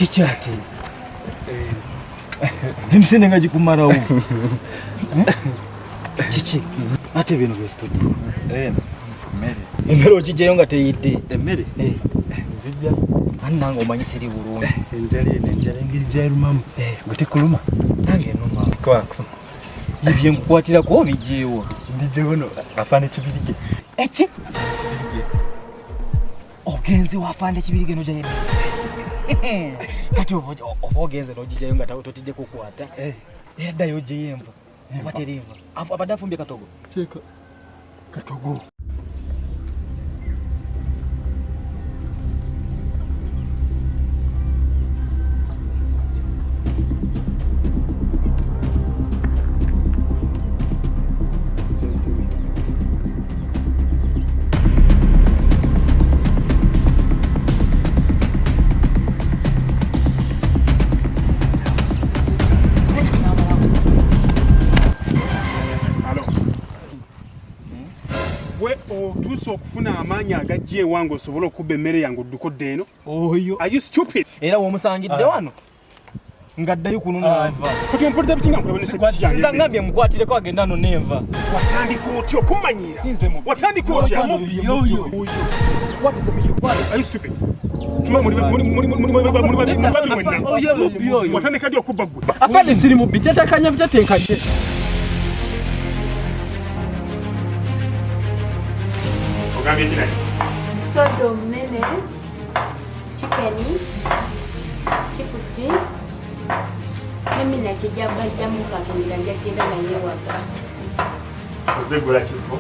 Chichati. Emsene ngaji kumarawo. Chichi. Ate bino bwe studio. Emmere ogijeyo nga teyidde. Emmere? Nzijja. Annanga omanyi siri bulungi. Enjala engeri gy'erumamu. Gwe tekuluma? Nange nnuma. Kwako. Yibye nkukwatirako obijeewo. Mbijeewo no afande kibirige. Eki? Ogenze wafande kibirige no jaye. Kati oba ogenze n'ogijeeyo nga totidde kukwata. Eddayo ogiyemva. Materimva. Abadafumbye katogo. Cheka. Katogo. Okufuna amaanyi agajje wango osobola okubba emmere yange oddukodde eno. Oyo. Are you stupid? Era womusangidde wano. Ngaddayo kuno n'ava. Kati ompulira biki nga nkulabane sekiti kyange. Nza ngambye mukwatireko agenda no n'enva. Watandika otya okummanyiira? Watandika otya? What is the meaning? Are you stupid? Sima muri watandika ddi okubba ggwe? Afande siri mubbi tetekanya bitatenkanye. Sodo mnene, chikeni, chipusi, nimi na kijaba jamu kakendera jakenda na yewa. Ozegula chifo.